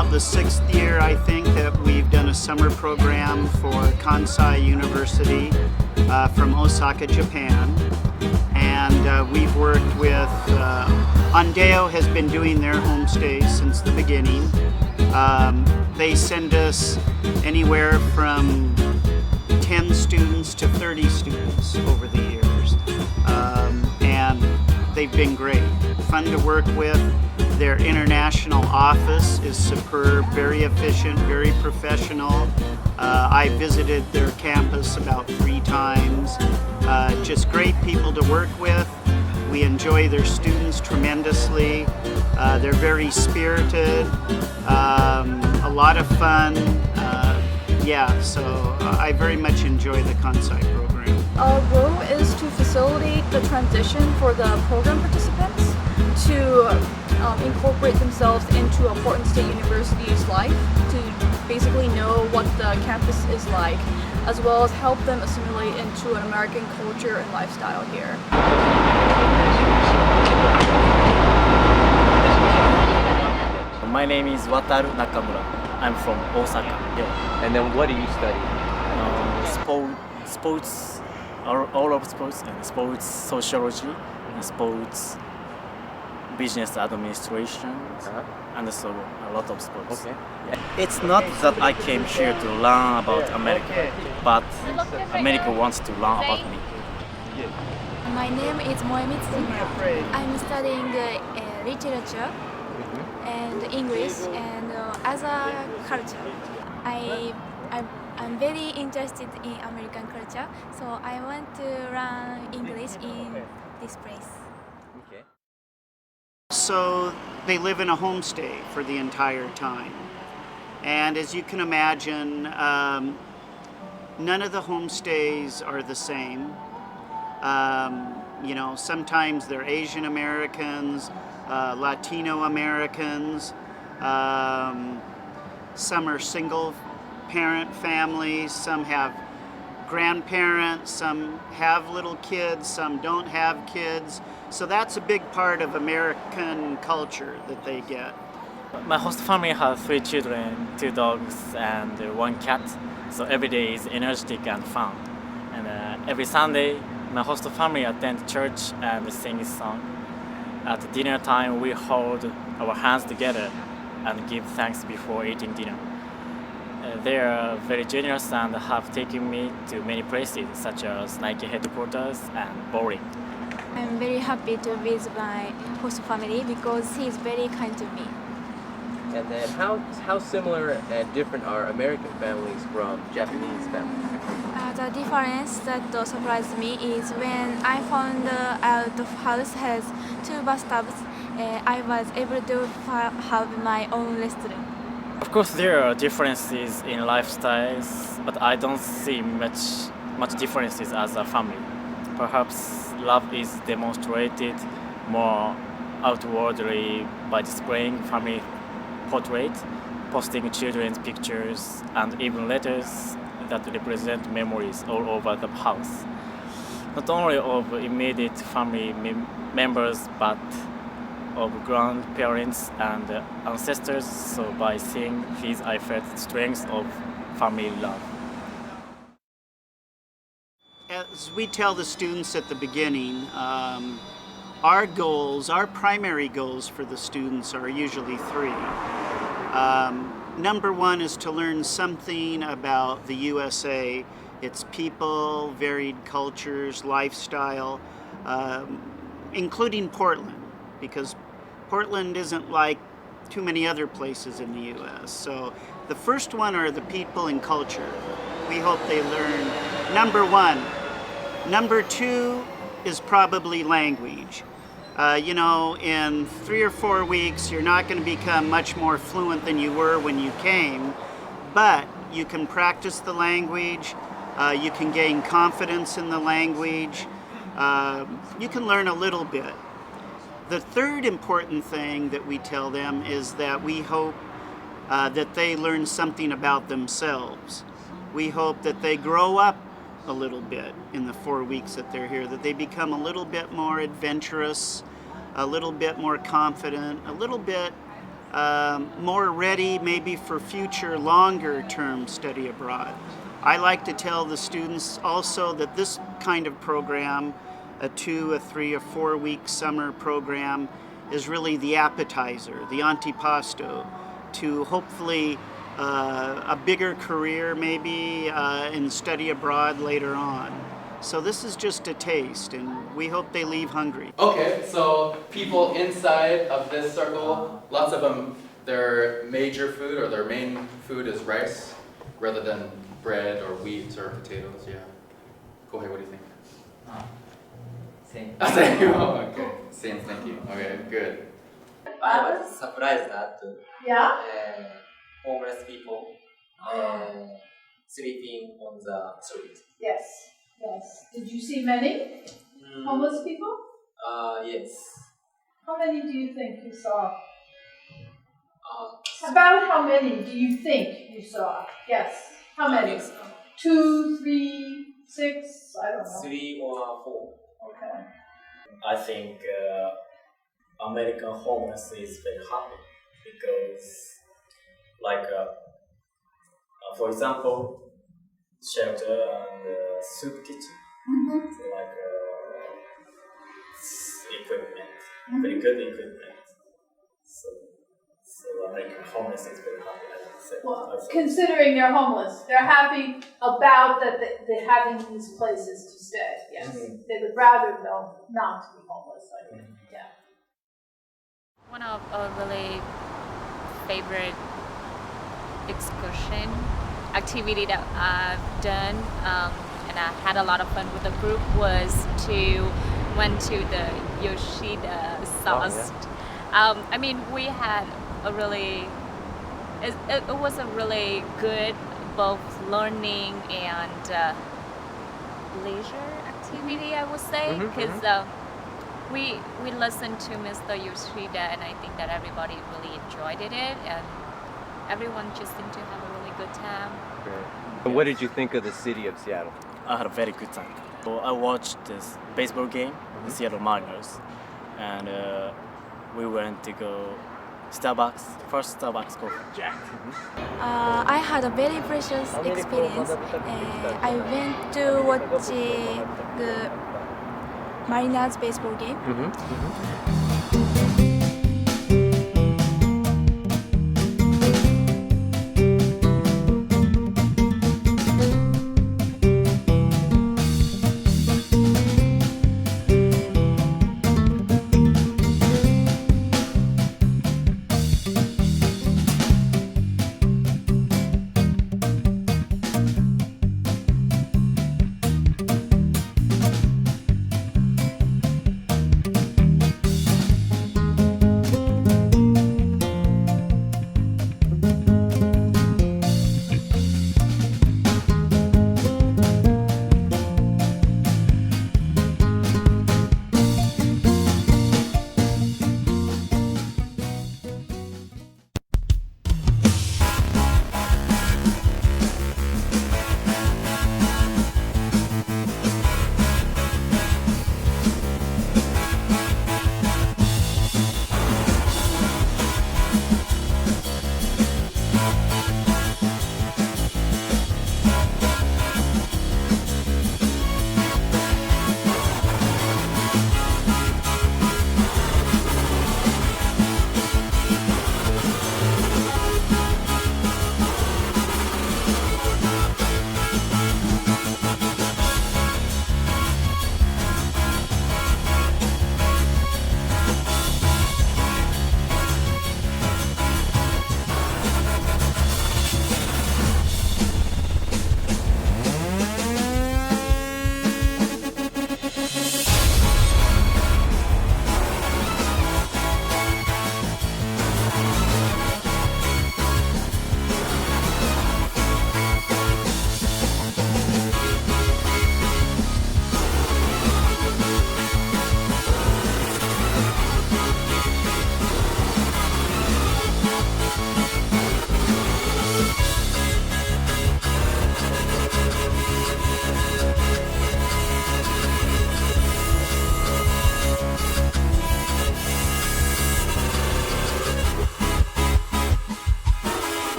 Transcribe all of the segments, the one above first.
about the 6th year, I think, that we've done a summer program for Kansai University from Osaka, Japan. And we've worked with, Ondeo has been doing their homestays since the beginning. They send us anywhere from 10 students to 30 students over the years. And they've been great, fun to work with. Their international office is superb, very efficient, very professional. I visited their campus about 3 times. Just great people to work with. We enjoy their students tremendously. They're very spirited, a lot of fun. So I very much enjoy the Kansai program. Our goal is to facilitate the transition for the program participants to incorporate themselves into a Portland State University's life, to basically know what the campus is like, as well as help them assimilate into an American culture and lifestyle here. My name is Wataru Nakamura. I'm from Osaka. Yeah. And then what do you study? Sports, all of sports, and sports sociology, and sports business administration, and so a lot of sports. Okay. It's not that I came here to learn about America, but America wants to learn about me. My name is Moemitsu Zimura. I'm studying literature and English and other culture. I'm very interested in American culture, so I want to learn English in this place. Okay. So they live in a homestay for the entire time. And as you can imagine, none of the homestays are the same. Sometimes they're Asian Americans, Latino Americans, some are single parent families, some have grandparents, some have little kids, some don't have kids. So that's a big part of American culture that they get. My host family has 3 children, 2 dogs, and 1 cat. So every day is energetic and fun. And every Sunday, my host family attend church and sing a song. At dinner time, we hold our hands together and give thanks before eating dinner. They are very generous and have taken me to many places, such as Nike headquarters and bowling. I'm very happy to visit my host family because he is very kind to me. And then how similar and different are American families from Japanese families? The difference that surprised me is when I found out the house has 2 bathtubs, I was able to have my own restroom. Of course, there are differences in lifestyles, but I don't see much differences as a family. Perhaps love is demonstrated more outwardly by displaying family portraits, posting children's pictures, and even letters that represent memories all over the house. Not only of immediate family members, but of grandparents and ancestors, so by seeing these I felt strength of family love. As we tell the students at the beginning, our primary goals for the students are usually 3. Number 1 is to learn something about the USA, its people, varied cultures, lifestyle, including Portland, because Portland isn't like too many other places in the US. So the first one are the people and culture. We hope they learn number 1. Number 2 is probably language. In 3 or 4 weeks, you're not going to become much more fluent than you were when you came, but you can practice the language, you can gain confidence in the language, you can learn a little bit. The third important thing that we tell them is that we hope that they learn something about themselves. We hope that they grow up a little bit in the 4 weeks that they're here, that they become a little bit more adventurous, a little bit more confident, a little bit more ready maybe for future longer term study abroad. I like to tell the students also that this kind of program, a 2, a 3, a 4-week summer program, is really the appetizer, the antipasto, to hopefully a bigger career maybe in study abroad later on. So this is just a taste, and we hope they leave hungry. Okay, so people inside of this circle, lots of them, their major food or their main food is rice rather than bread or wheat or potatoes. Yeah. Kohei, what do you think? Same. Same. Oh, okay. Same thinking. Okay, good. I was surprised that Yeah? homeless people sleeping on the street. Yes. Yes. Did you see many homeless people? Yes. How many do you think you saw? Uh, About how many do you think you saw? Yes. How many? yes, 2, 3, 6? I don't know. 3 or 4. Okay. I think American homeless is very happy because, like, for example, shelter and soup kitchen, so like equipment, very good equipment. So American homeless is very happy. I would say. Well, Also. considering they're homeless, they're happy about that they're having these places to stay. Yes. They would rather, though, not be homeless. I think. Yeah. One of a really favorite excursion activity that I've done, and I had a lot of fun with the group, was went to the Yoshida sauce. I mean, we had a really, it was a really good both learning and leisure activity, I would say, because we listened to Mr. Yoshida, and I think that everybody really enjoyed it, and everyone just seemed to have a really good time. And what did you think of the city of Seattle? I had a very good time. So I watched this baseball game, the Seattle Mariners, and we went to go Starbucks, first Starbucks coffee. I had a very precious experience. I went to watch the Mariners baseball game.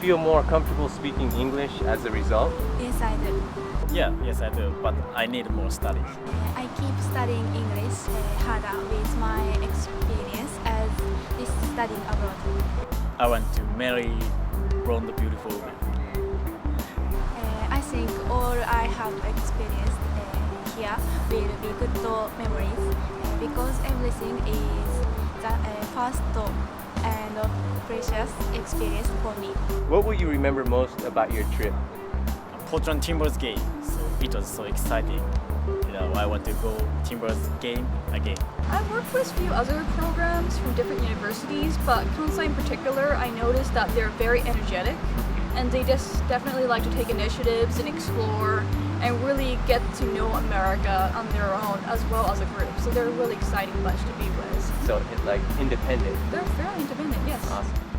feel more comfortable speaking English as a result? Yes, I do. Yeah, yes I do, but I need more study. I keep studying English harder with my experience as this studying abroad. I want to marry blonde beautiful woman. I think all I have experienced here will be good memories because everything is the first and precious experience for me. What will you remember most about your trip? Portland Timbers game, so it was so exciting. I want to go Timbers game again. I've worked with a few other programs from different universities, but Kansai in particular, I noticed that they're very energetic and they just definitely like to take initiatives and explore and really get to know America on their own as well as a group. So they're a really exciting bunch to be with. So, like independent. They're fairly independent, yes. Awesome.